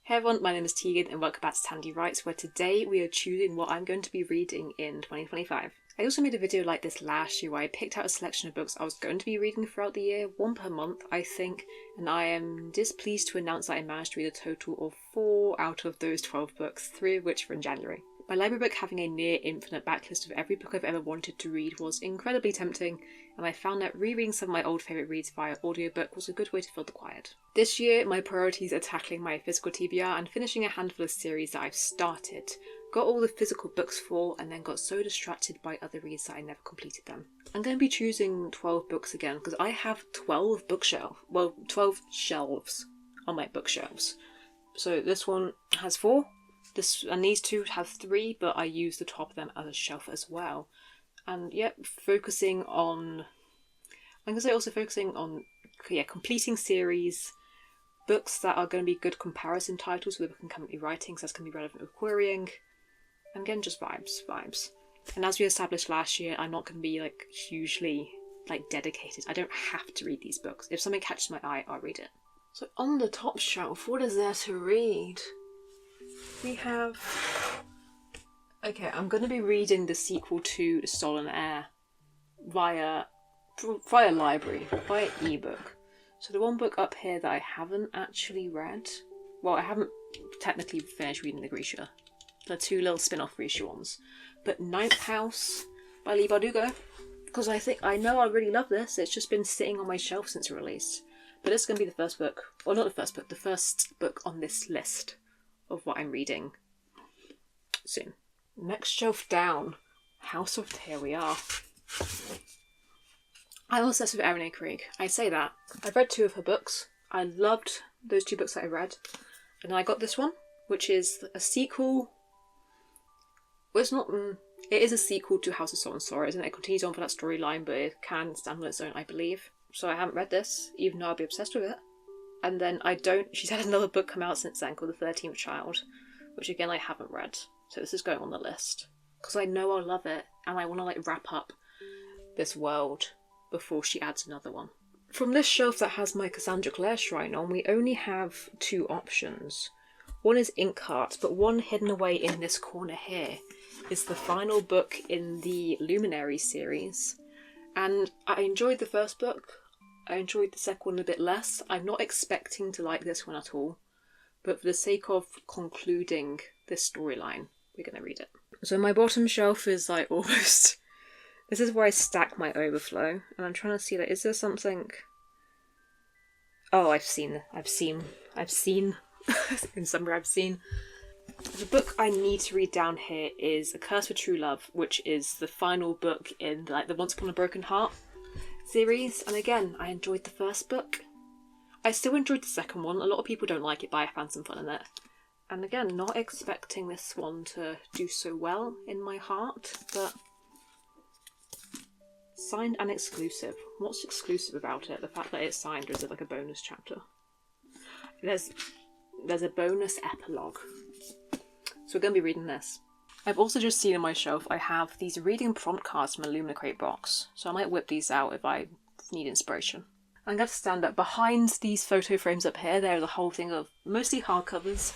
Hey everyone, my name is Tegan and welcome back to TandeWrites, where today we are choosing what I'm going to be reading in 2025. I also made a video like this last year where I picked out a selection of books I was going to be reading throughout the year, one per month I think, and I am displeased to announce that I managed to read a total of 4 out of those 12 books, 3 of which were in January. My library book having a near infinite backlist of every book I've ever wanted to read was incredibly tempting, and I found that rereading some of my old favourite reads via audiobook was a good way to fill the quiet. This year, my priorities are tackling my physical TBR and finishing a handful of series that I've started, got all the physical books for, and then got so distracted by other reads that I never completed them. I'm going to be choosing 12 books again because I have 12 shelves on my bookshelves. So this one has 4. And these two have 3, but I use the top of them as a shelf as well. And yep, focusing on completing series, books that are going to be good comparison titles with the book I'm currently writing, so that's going to be relevant with querying. And again, just vibes. And as we established last year, I'm not going to be hugely dedicated. I don't have to read these books. If something catches my eye, I'll read it. So on the top shelf, what is there to read? We have... Okay, I'm going to be reading the sequel to The Stolen Heir via library, via ebook. So the one book up here that I haven't actually read, well, I haven't technically finished reading the Grisha. The 2 little spin-off Grisha ones. But Ninth House by Leigh Bardugo, because I know I really love this. It's just been sitting on my shelf since it released. But it's going to be the first book, or not the first book, the first book on this list of what I'm reading soon. Next shelf down, House of... Here we are. I'm obsessed with Erin A. Krieg. I say that. I've read 2 of her books. I loved those 2 books that I read. And I got this one, which is a sequel. Well, it's not... It is a sequel to House of Salt and Sorrow, isn't it? It continues on for that storyline, but it can stand on its own, I believe. So I haven't read this, even though I'll be obsessed with it. And then she's had another book come out since then called The 13th Child, which again I haven't read. So this is going on the list. Because I know I'll love it, and I want to wrap up this world before she adds another one. From this shelf that has my Cassandra Clare shrine on, we only have 2 options. One is Inkheart, but one hidden away in this corner here is the final book in the Luminary series. And I enjoyed the first book. I enjoyed the second one a bit less. I'm not expecting to like this one at all, but for the sake of concluding this storyline, we're going to read it. So my bottom shelf is almost... This is where I stack my overflow, and I'm trying to see is there something... Oh, I've seen. In summary, I've seen. The book I need to read down here is A Curse for True Love, which is the final book in the Once Upon a Broken Heart series. And again, I enjoyed the first book. I still enjoyed the second one. A lot of people don't like it, but I found some fun in it. And again, not expecting this one to do so well in my heart, but signed and exclusive. What's exclusive about it? The fact that it's signed, or is it a bonus chapter? There's a bonus epilogue. So we're going to be reading this. I've also just seen on my shelf I have these reading prompt cards from a Lumina Crate box, so I might whip these out if I need inspiration. I'm going to stand up. Behind these photo frames up here, there is a whole thing of mostly hardcovers,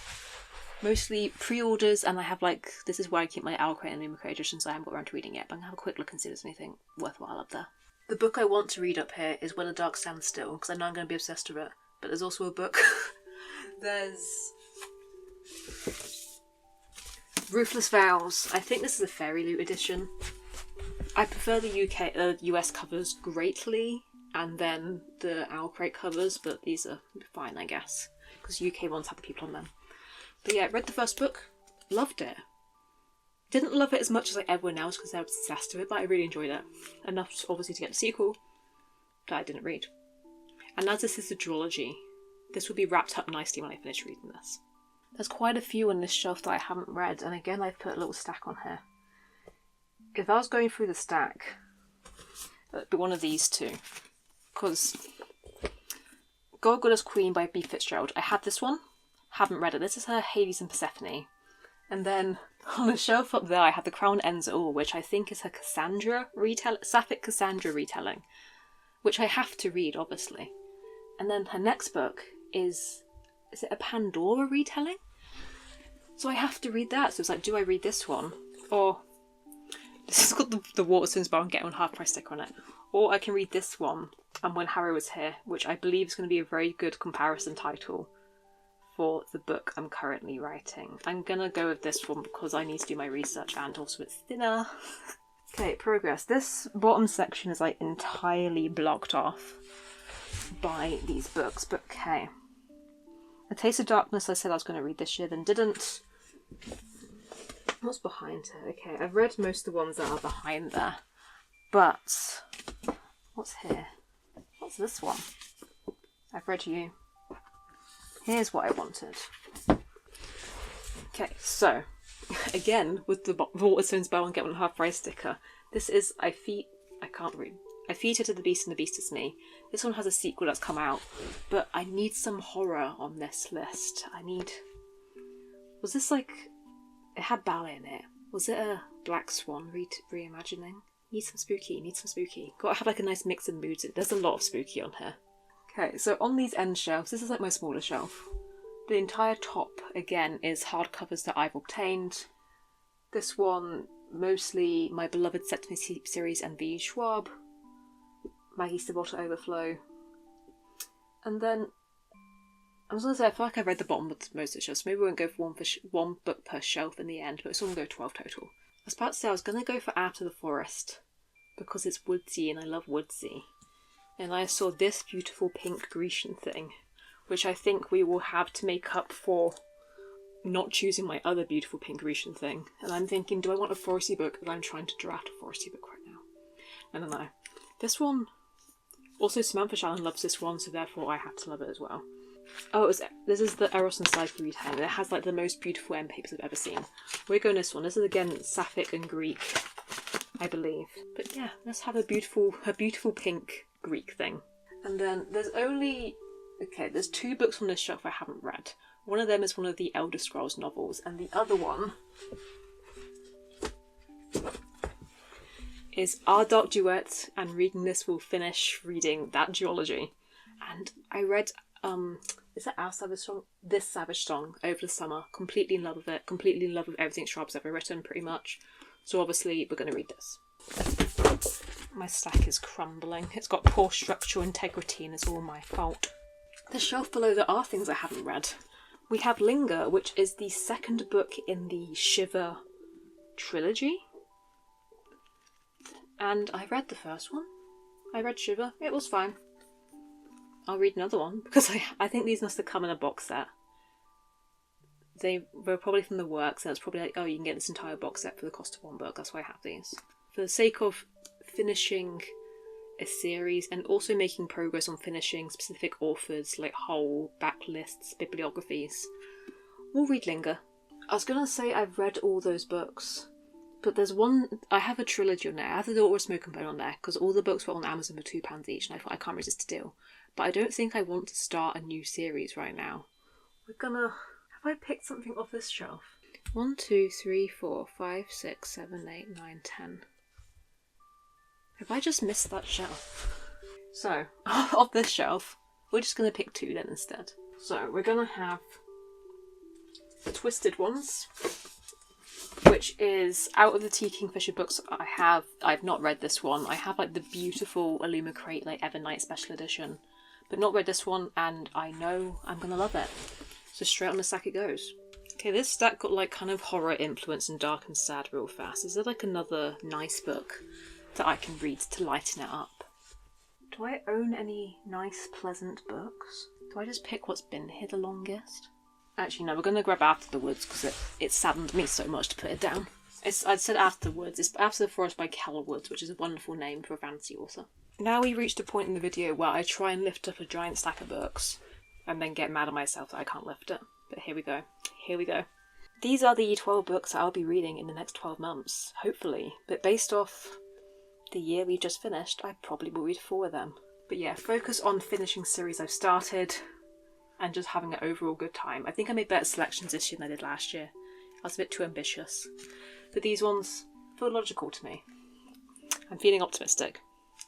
mostly pre-orders, and I have this is where I keep my Owl Crate and Lumina Crate editions, so I haven't got around to reading yet, but I'm going to have a quick look and see if there's anything worthwhile up there. The book I want to read up here is When the Dark Stands Still, because I know I'm going to be obsessed with it, but there's also a book. There's Ruthless Vows. I think this is a Fairy Loot edition. I prefer the US covers greatly, and then the Owl Crate covers, but these are fine, I guess, because UK ones have the people on them. But yeah, read the first book, loved it. Didn't love it as much as everyone else because they're obsessed with it, but I really enjoyed it. Enough, obviously, to get the sequel that I didn't read. And as this is a duology, this will be wrapped up nicely when I finish reading this. There's quite a few on this shelf that I haven't read, and again I've put a little stack on here. If I was going through the stack, it'd be one of these 2. Because God, Goddess, Queen by B. Fitzgerald. I had this one, haven't read it. This is her Hades and Persephone. And then on the shelf up there I have The Crown Ends It All, which I think is her Sapphic Cassandra retelling, which I have to read, obviously. And then her next book is is it a Pandora retelling? So I have to read that. So it's like, do I read this one? Or, this has got the Waterstones bar and Get One Half Price sticker on it. Or I can read this one, and When Harry Was Here, which I believe is going to be a very good comparison title for the book I'm currently writing. I'm going to go with this one because I need to do my research and also it's thinner. Okay, progress. This bottom section is like entirely blocked off by these books, but okay. A Taste of Darkness, I said I was going to read this year, then didn't. What's behind her? Okay, I've read most of the ones that are behind there, but what's here? What's this one? I've read you. Here's what I wanted. Okay, so again with the Waterstones Buy One Get One Half Price sticker. This is I can't read. I Feed Her to the Beast and the Beast is Me. This one has a sequel that's come out, but I need some horror on this list. Was this like, it had ballet in it. Was it a Black Swan reimagining? Need some spooky. Gotta have like a nice mix of moods. There's a lot of spooky on here. Okay, so on these end shelves, this is like my smaller shelf. The entire top, again, is hardcovers that I've obtained. This one, mostly my beloved Sesame series and V. Schwab. Maggie Still Overflow. And then, I was going to say, I feel like I've read the bottom of most of the shelves, so maybe we won't go for one book per shelf in the end, but it's all going to go 12 total. I was about to say I was going to go for Out of the Forest, because it's woodsy and I love woodsy. And I saw this beautiful pink Grecian thing, which I think we will have to make up for not choosing my other beautiful pink Grecian thing. And I'm thinking, do I want a foresty book? Because I'm trying to draft a foresty book right now. No. This one, also Samantha Shannon loves this one, so therefore I have to love it as well. Oh, this is the Eros and Psyche retelling. It has like the most beautiful end papers I've ever seen. We're going this one. This is again Sapphic and Greek, I believe. But yeah, let's have her beautiful pink Greek thing. And then there's two books on this shelf I haven't read. One of them is one of the Elder Scrolls novels, and the other one is Our Dark Duet, and reading this will finish reading that duology. And I read, is it Our Savage Song? This Savage Song over the summer. Completely in love with it. Completely in love with everything Schwab's ever written, pretty much. So obviously we're going to read this. My stack is crumbling. It's got poor structural integrity and it's all my fault. The shelf below there are things I haven't read. We have Linger, which is the second book in the Shiver trilogy. And I read the first one. I read Shiver. It was fine. I'll read another one because I think these must have come in a box set. They were probably from the works, and it's probably like, oh, you can get this entire box set for the cost of one book. That's why I have these. For the sake of finishing a series and also making progress on finishing specific authors, like whole backlists, bibliographies, we'll read Linger. I was going to say I've read all those books, but there's one, I have a trilogy on there. I have the Daughter of Smoke and Bone on there, because all the books were on Amazon for £2 each, and I thought I can't resist a deal. But I don't think I want to start a new series right now. Have I picked something off this shelf? 1, 2, 3, 4, 5, 6, 7, 8, 9, 10. Have I just missed that shelf? So, off this shelf, we're just going to pick 2 then instead. So, we're going to have the Twisted Ones, which is out of the T. Kingfisher books I've not read this one. I have like the beautiful Illuma Crate, like Evernight Special Edition, but not read this one, and I know I'm going to love it. So straight on the stack it goes. Okay, this stack got like kind of horror influence and dark and sad real fast. Is there like another nice book that I can read to lighten it up? Do I own any nice, pleasant books? Do I just pick what's been here the longest? Actually, no, we're going to grab After the Woods because it saddened me so much to put it down. I'd said After the Woods. It's After the Forest by Cal Woods, which is a wonderful name for a fantasy author. Now we reached a point in the video where I try and lift up a giant stack of books and then get mad at myself that I can't lift it. But here we go. Here we go. These are the 12 books that I'll be reading in the next 12 months, hopefully. But based off the year we just finished, I probably will read 4 of them. But yeah, focus on finishing series I've started and just having an overall good time. I think I made better selections this year than I did last year. I was a bit too ambitious. But these ones feel logical to me. I'm feeling optimistic.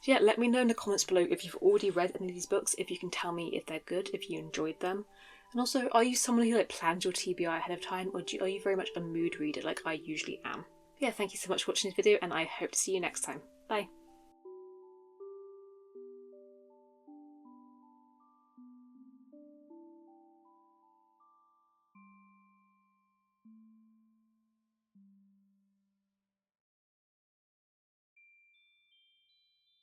So yeah, let me know in the comments below if you've already read any of these books, if you can tell me if they're good, if you enjoyed them. And also, are you someone who like plans your TBR ahead of time, or are you very much a mood reader like I usually am? Yeah, thank you so much for watching this video, and I hope to see you next time. Bye.